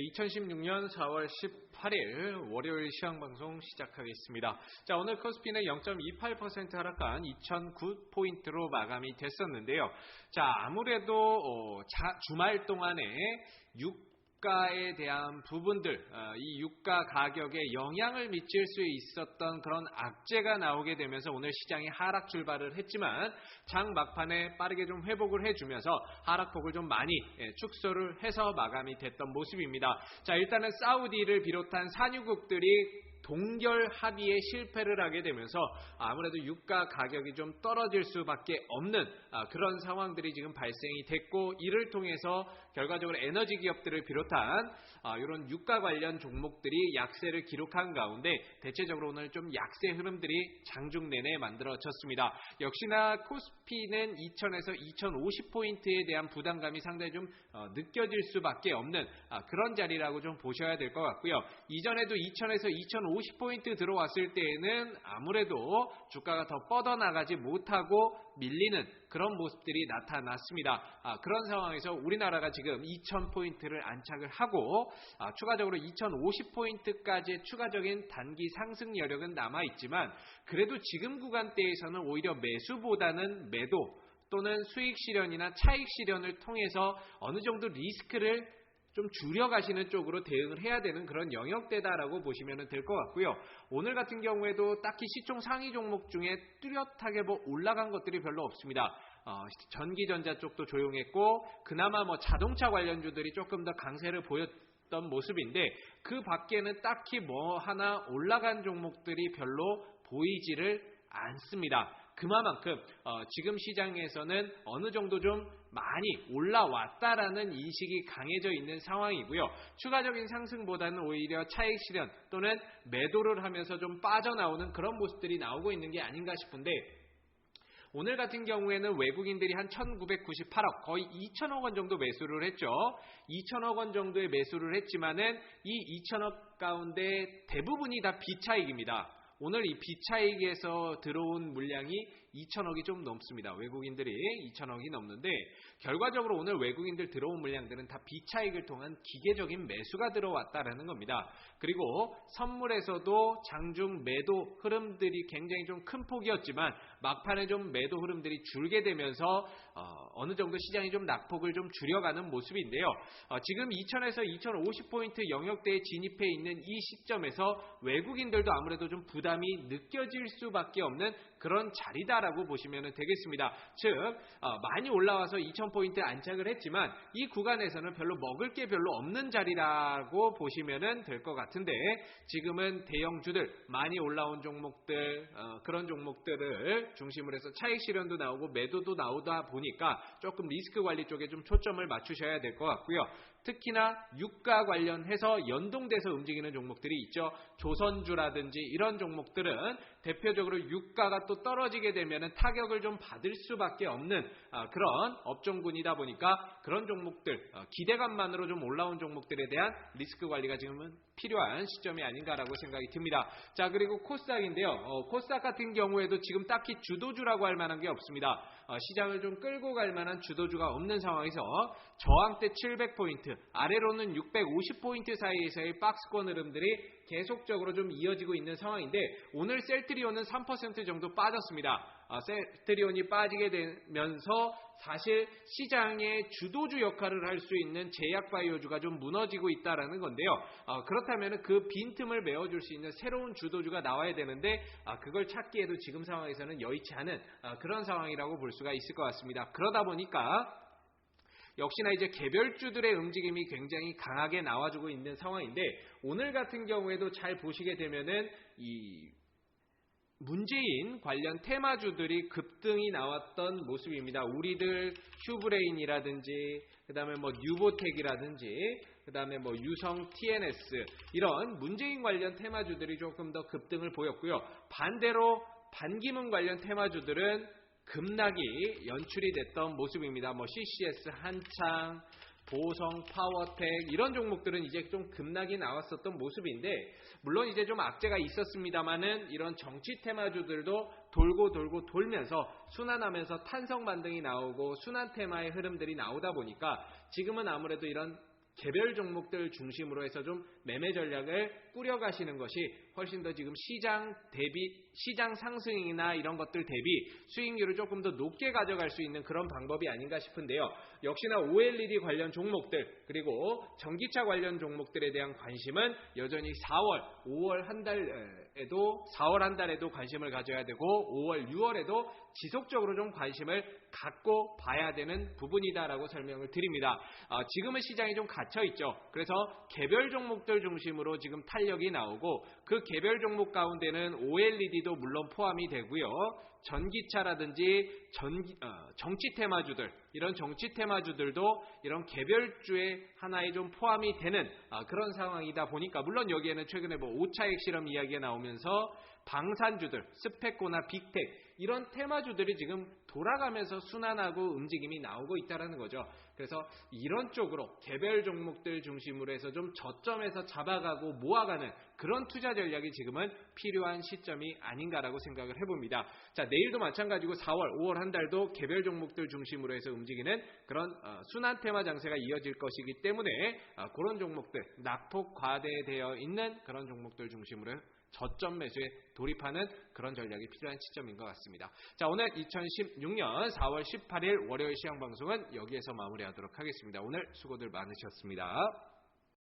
2016년 4월 18일 월요일 시황방송 시작하겠습니다. 자, 오늘 코스피는 0.28% 하락한 2009포인트로 마감이 됐었는데요. 자, 아무래도 주말 동안에 유가에 대한 부분들, 이 유가 가격에 영향을 미칠 수 있었던 그런 악재가 나오게 되면서 오늘 시장이 하락 출발을 했지만 장 막판에 빠르게 좀 회복을 해주면서 하락폭을 좀 많이 축소를 해서 마감이 됐던 모습입니다. 자, 일단은 사우디를 비롯한 산유국들이 동결 합의에 실패를 하게 되면서 아무래도 유가 가격이 좀 떨어질 수밖에 없는 그런 상황들이 지금 발생이 됐고, 이를 통해서 결과적으로 에너지 기업들을 비롯한 이런 유가 관련 종목들이 약세를 기록한 가운데 대체적으로 오늘 좀 약세 흐름들이 장중 내내 만들어졌습니다. 역시나 코스피는 2000에서 2050포인트에 대한 부담감이 상당히 좀 느껴질 수밖에 없는 그런 자리라고 좀 보셔야 될 것 같고요. 이전에도 2000에서 2050포인트 들어왔을 때에는 아무래도 주가가 더 뻗어나가지 못하고 밀리는 그런 모습들이 나타났습니다. 그런 상황에서 우리나라가 지금 2000포인트를 안착을 하고 추가적으로 2050포인트까지의 추가적인 단기 상승 여력은 남아있지만, 그래도 지금 구간대에서는 오히려 매수보다는 매도 또는 수익 실현이나 차익 실현을 통해서 어느 정도 리스크를 좀 줄여가시는 쪽으로 대응을 해야 되는 그런 영역대다라고 보시면 될 것 같고요. 오늘 같은 경우에도 딱히 시총 상위 종목 중에 뚜렷하게 올라간 것들이 별로 없습니다. 전기전자 쪽도 조용했고, 그나마 자동차 관련주들이 조금 더 강세를 보였던 모습인데, 그 밖에는 딱히 하나 올라간 종목들이 별로 보이지를 않습니다. 그만큼 지금 시장에서는 어느 정도 좀 많이 올라왔다라는 인식이 강해져 있는 상황이고요. 추가적인 상승보다는 오히려 차익 실현 또는 매도를 하면서 좀 빠져나오는 그런 모습들이 나오고 있는 게 아닌가 싶은데, 오늘 같은 경우에는 외국인들이 한 1998억, 거의 2천억 원 정도 매수를 했죠. 2천억 원 정도의 매수를 했지만은 이 2천억 가운데 대부분이 다 비차익입니다. 오늘 이 비차익에서 들어온 물량이 2천억이 좀 넘습니다. 외국인들이 2천억이 넘는데, 결과적으로 오늘 외국인들 들어온 물량들은 다 비차익을 통한 기계적인 매수가 들어왔다라는 겁니다. 그리고 선물에서도 장중 매도 흐름들이 굉장히 좀 큰 폭이었지만 막판에 좀 매도 흐름들이 줄게 되면서 어느 정도 시장이 좀 낙폭을 좀 줄여가는 모습인데요. 지금 2000에서 2050포인트 영역대에 진입해 있는 이 시점에서 외국인들도 아무래도 좀 부담이 느껴질 수밖에 없는 그런 자리다라고 보시면 되겠습니다. 즉 많이 올라와서 2000포인트 안착을 했지만 이 구간에서는 별로 먹을 게 별로 없는 자리라고 보시면 될 것 같은데, 지금은 대형주들 많이 올라온 종목들, 그런 종목들을 중심으로 해서 차익 실현도 나오고 매도도 나오다 보니까 조금 리스크 관리 쪽에 좀 초점을 맞추셔야 될 것 같고요. 특히나 유가 관련해서 연동돼서 움직이는 종목들이 있죠. 조선주라든지 이런 종목들은 대표적으로 유가가 또 떨어지게 되면 타격을 좀 받을 수밖에 없는 그런 업종군이다 보니까 그런 종목들, 기대감만으로 좀 올라온 종목들에 대한 리스크 관리가 지금은 필요한 시점이 아닌가라고 생각이 듭니다. 자, 그리고 코스닥인데요. 코스닥 같은 경우에도 지금 딱히 주도주라고 할 만한 게 없습니다. 시장을 좀 끌고 갈 만한 주도주가 없는 상황에서 저항대 700포인트, 아래로는 650포인트 사이에서의 박스권 흐름들이 계속적으로 좀 이어지고 있는 상황인데, 오늘 셀트리온은 3% 정도 빠졌습니다. 셀트리온이 빠지게 되면서 사실 시장의 주도주 역할을 할 수 있는 제약바이오주가 좀 무너지고 있다라는 건데요. 그렇다면 그 빈틈을 메워줄 수 있는 새로운 주도주가 나와야 되는데 그걸 찾기에도 지금 상황에서는 여의치 않은 그런 상황이라고 볼 수가 있을 것 같습니다. 그러다 보니까 역시나 이제 개별주들의 움직임이 굉장히 강하게 나와주고 있는 상황인데, 오늘 같은 경우에도 잘 보시게 되면은 이 문재인 관련 테마주들이 급등이 나왔던 모습입니다. 우리들 휴브레인이라든지, 그 다음에 뉴보텍이라든지, 그 다음에 유성 TNS, 이런 문재인 관련 테마주들이 조금 더 급등을 보였고요. 반대로 반기문 관련 테마주들은 급락이 연출이 됐던 모습입니다. CCS, 한창, 보성, 파워텍 이런 종목들은 이제 좀 급락이 나왔었던 모습인데, 물론 이제 좀 악재가 있었습니다만은 이런 정치 테마주들도 돌고 돌면서 순환하면서 탄성 반등이 나오고 순환 테마의 흐름들이 나오다 보니까 지금은 아무래도 이런 개별 종목들 중심으로 해서 좀 매매 전략을 꾸려가시는 것이 훨씬 더 지금 시장 상승이나 이런 것들 대비 수익률을 조금 더 높게 가져갈 수 있는 그런 방법이 아닌가 싶은데요. 역시나 OLED 관련 종목들 그리고 전기차 관련 종목들에 대한 관심은 여전히 4월 한 달에도 관심을 가져야 되고 5월, 6월에도 지속적으로 좀 관심을 갖고 봐야 되는 부분이다라고 설명을 드립니다. 지금은 시장이 좀 갇혀 있죠. 그래서 개별 종목들 중심으로 지금 탄력이 나오고 그 개별 종목 가운데는 OLED도 물론 포함이 되고요. 전기차라든지 정치 테마주들 이런 정치 테마주들도 이런 개별주의 하나에 좀 포함이 되는 그런 상황이다 보니까 물론 여기에는 최근에 뭐 5차 핵실험 이야기가 나오면서 방산주들, 스펙코나 빅텍 이런 테마주들이 지금 돌아가면서 순환하고 움직임이 나오고 있다는 거죠. 그래서 이런 쪽으로 개별 종목들 중심으로 해서 좀 저점에서 잡아가고 모아가는 그런 투자 전략이 지금은 필요한 시점이 아닌가라고 생각을 해봅니다. 자, 내일도 마찬가지고 4월, 5월 한 달도 개별 종목들 중심으로 해서 움직이는 그런 순환 테마 장세가 이어질 것이기 때문에 그런 종목들, 낙폭 과대되어 있는 그런 종목들 중심으로 저점 매수에 돌입하는 그런 전략이 필요한 시점인 것 같습니다. 자, 오늘 2016년 4월 18일 월요일 시황 방송은 여기에서 마무리하도록 하겠습니다. 오늘 수고들 많으셨습니다.